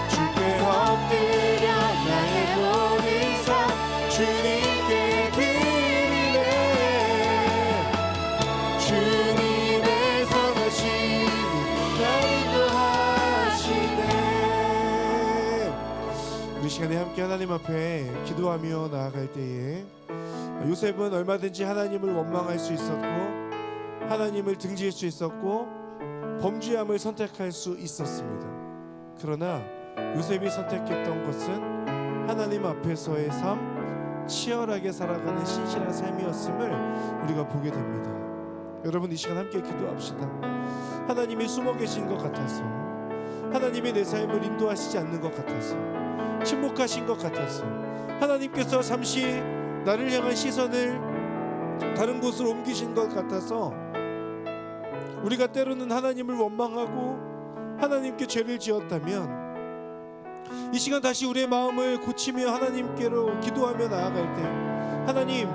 주께 엎드려 나의 모든 삶 주님께 드리네. 주님의 선하심 날 인도하시네. 우리 시간에 함께 하나님 앞에 기도하며 나아갈 때에 요셉은 얼마든지 하나님을 원망할 수 있었고 하나님을 등지을 수 있었고 범죄함을 선택할 수 있었습니다. 그러나 요셉이 선택했던 것은 하나님 앞에서의 삶, 치열하게 살아가는 신실한 삶이었음을 우리가 보게 됩니다. 여러분, 이 시간 함께 기도합시다. 하나님이 숨어 계신 것 같아서, 하나님이 내 삶을 인도하시지 않는 것 같아서, 침묵하신 것 같아서, 하나님께서 잠시 나를 향한 시선을 다른 곳으로 옮기신 것 같아서 우리가 때로는 하나님을 원망하고 하나님께 죄를 지었다면, 이 시간 다시 우리의 마음을 고치며 하나님께로 기도하며 나아갈 때, 하나님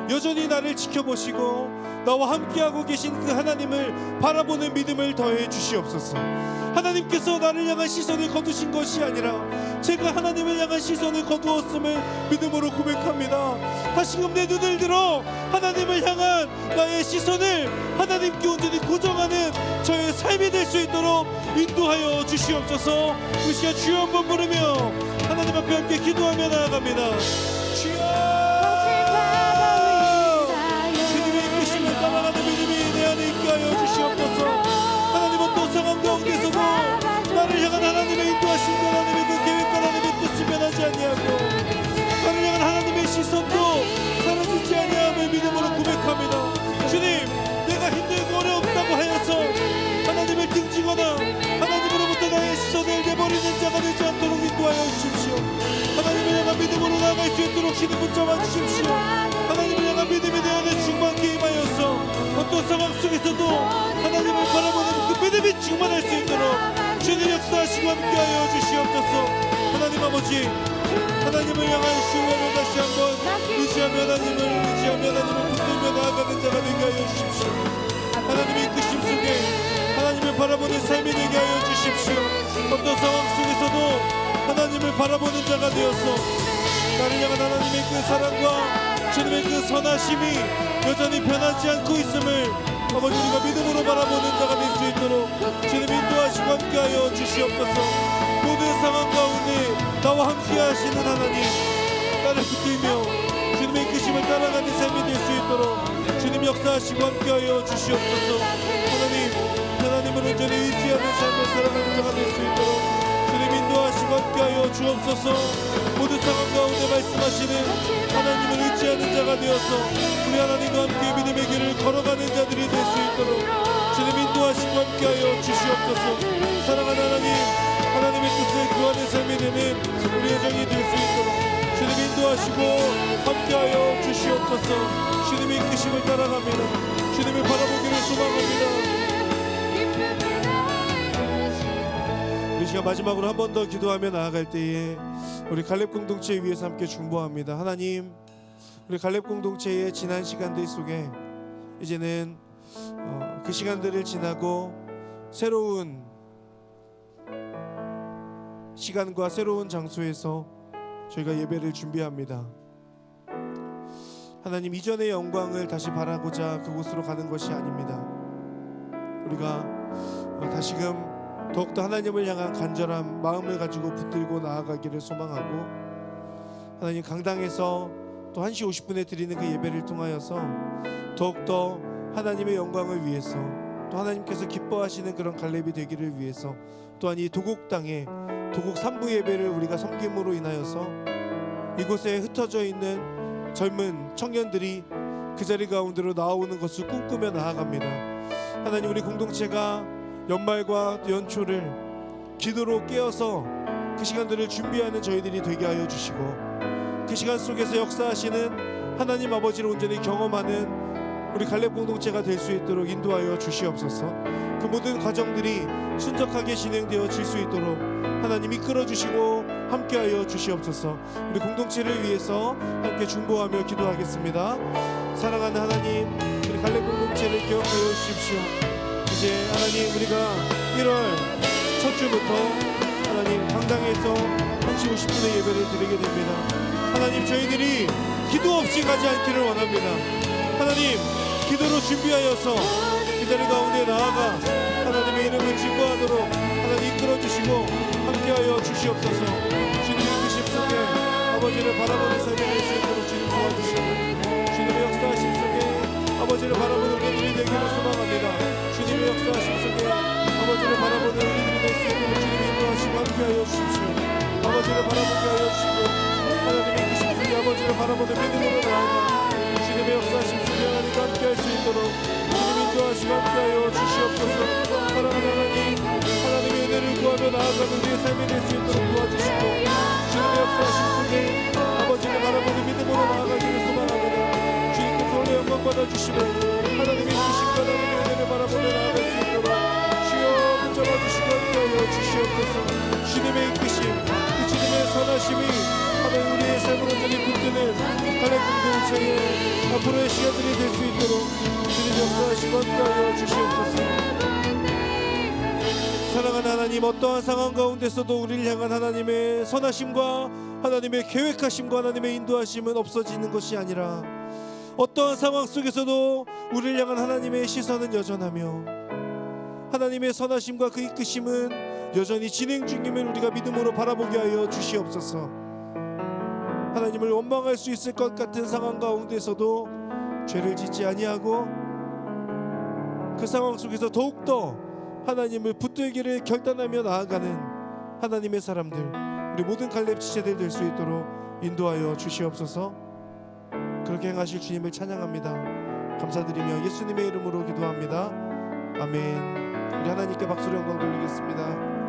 여전히 나를 지켜보시고 나와 함께하고 계신 그 하나님을 바라보는 믿음을 더해 주시옵소서. 하나님께서 나를 향한 시선을 거두신 것이 아니라 제가 하나님을 향한 시선을 거두었음을 믿음으로 고백합니다. 다시금 내 눈을 들어 하나님을 향한 나의 시선을 하나님께 온전히 고정하는 저의 삶이 될 수 있도록 인도하여 주시옵소서. 그 시간 주여 한번 부르며 하나님 앞에 함께 기도하며 나아갑니다. 주여, 따라가는 믿음이 내 안에 있게 하여 주시옵소서. 하나님, 어떤 상황 가운데서도 나를 향한 하나님의 인도하신 하나님의 그 계획과 하나님의 뜻이 변하지 아니하고 나를 향한 하나님의 시선도 사라지지 아니함을 믿음으로 고백합니다. 주님, 내가 힘들고 어려웠다고 하여서 하나님을 등지거나 하나님으로부터 나의 시선을 내버리는 자가 되지 않도록 인도하여 주십시오. 하나님을 향한 믿음으로 나아갈 수 있도록 주님 붙잡아 주십시오. 하나님을 향한 믿음이 내 안에 충만케 임하여서 어떤 상황 속에서도 하나님을 바라보는 그 믿음이 충만할 수 있도록 주님 역사하시고 함께하여 주시옵소서. 하나님 아버지, 하나님을 향한 신뢰를 다시 한번 의지하며 하나님을 붙들며 나아가는 자가 되게 하여 주십시오. 하나님의 이끄심 속에 하나님을 바라보는 삶이 되게 하여 주십시오. 어떤 상황 속에서도 하나님을 바라보는 자가 되어서 나를 향한 하나님의 그 사랑과 주님의 그 선하심이 여전히 변하지 않고 있음을 아버지 우리가 믿음으로 바라보는 자가 될 수 있도록 주님 인도하시고 함께하여 주시옵소서. 모든 상황 가운데 나와 함께하시는 하나님, 나를 붙들며 주님의 이끄심을 따라가는 삶이 될 수 있도록 주님 역사하시고 함께하여 주시옵소서. 하나님을 온전히 의지하는 삶을 살아가는 자가 될 수 있도록 주님 인도하시고 함께하여 주옵소서. 모든 상황 가운데 말씀하시는 하나님을 의지하는 자가 되어서 우리 하나님과 함께 믿음의 길을 걸어가는 자들이 될 수 있도록 주님 인도하시고 함께하여 주시옵소서. 사랑하는 하나님의 뜻을 구하는 삶이 되는 우리 여정이 될 수 있도록 주님 인도하시고 함께하여 주시옵소서. 주님의 이끄심을 따라갑니다. 주님을 바라보기를 소망합니다. 이 시간 마지막으로 한 번 더 기도하며 나아갈 때에 우리 갈렙 공동체 위해서 함께 중보합니다. 하나님, 우리 갈렙 공동체의 지난 시간들 속에 이제는 그 시간들을 지나고 새로운 시간과 새로운 장소에서 저희가 예배를 준비합니다. 하나님, 이전의 영광을 다시 바라고자 그곳으로 가는 것이 아닙니다. 우리가 다시금 더욱더 하나님을 향한 간절한 마음을 가지고 붙들고 나아가기를 소망하고, 하나님 강당에서 또 1시 50분에 드리는 그 예배를 통하여서 더욱더 하나님의 영광을 위해서, 또 하나님께서 기뻐하시는 그런 갈렙이 되기를 위해서, 또한 이 도곡 땅에 도곡 3부 예배를 우리가 섬김으로 인하여서 이곳에 흩어져 있는 젊은 청년들이 그 자리 가운데로 나오는 것을 꿈꾸며 나아갑니다. 하나님, 우리 공동체가 연말과 연초를 기도로 깨어서 그 시간들을 준비하는 저희들이 되게 하여 주시고, 그 시간 속에서 역사하시는 하나님 아버지를 온전히 경험하는 우리 갈렙 공동체가 될 수 있도록 인도하여 주시옵소서. 그 모든 과정들이 순적하게 진행되어질 수 있도록 하나님 이끌어 주시고 함께하여 주시옵소서. 우리 공동체를 위해서 함께 중보하며 기도하겠습니다. 사랑하는 하나님, 우리 갈렙 공동체를 기억하여 주십시오. 이제 하나님, 우리가 1월 첫 주부터 하나님 강당에서 1시 50분에 예배를 드리게 됩니다. 하나님, 저희들이 기도 없이 가지 않기를 원합니다. 하나님, 기도로 준비하여서 이 자리 가운데 나아가 하나님의 이름을 증거하도록 하나님 이끌어주시고 함께하여 주시옵소서. 주님의 뜻심 속에 아버지를 바라보는 삶이 될 수 있도록 주님 도와주시고, 주님의 역사하심 속에 아버지를 바라보는 우리들이 되기를 소망합니다. 주님의 역사하심 속에 아버지를 바라보는 우리들이 될 수 있도록 주님의 인도하시고 함께하여 주십시오. 아버지를 바라보게 하여 주시고, 하나님의 뜻심 속에 아버지를 바라보는 믿음으로 나아가 주님의 역사하심 속에 하나님과 함께할 수 있도록 주님 인도하시고 함께하여 주시옵소서. 사랑하는 하나님, 하나님의 은혜를 구하며 나아가는 우리의 삶이 될 수 있도록 도와주시고, 주님의 역사하심 속에 아버지를 바라보는 믿음으로 나아가기를 소망합니다. 주님께서 오늘 영광 받아주시고 하나님의 이끄심과 하나님의 은혜를 바라보며 나아갈 수 있도록 주여 붙잡아 주시고 함께하여 주시옵소서. 주님의 이끄심, 그 주님의 선하심이 하나님 우리의 삶으로 저리 붙드는 갈렙 공동체의 앞으로의 시간들이 될 수 있도록 주님 역사하시고 함께하여 주시옵소서. 사랑하는 하나님, 어떠한 상황 가운데서도 우리를 향한 하나님의 선하심과 하나님의 계획하심과 하나님의 인도하심은 없어지는 것이 아니라 어떠한 상황 속에서도 우리를 향한 하나님의 시선은 여전하며 하나님의 선하심과 그 이끄심은 여전히 진행 중임을 우리가 믿음으로 바라보게 하여 주시옵소서. 하나님을 원망할 수 있을 것 같은 상황 가운데서도 죄를 짓지 아니하고 그 상황 속에서 더욱더 하나님을 붙들기를 결단하며 나아가는 하나님의 사람들, 우리 모든 갈렙 지체들 될 수 있도록 인도하여 주시옵소서. 그렇게 행하실 주님을 찬양합니다. 감사드리며 예수님의 이름으로 기도합니다. 아멘. 우리 하나님께 박수로 영광 돌리겠습니다.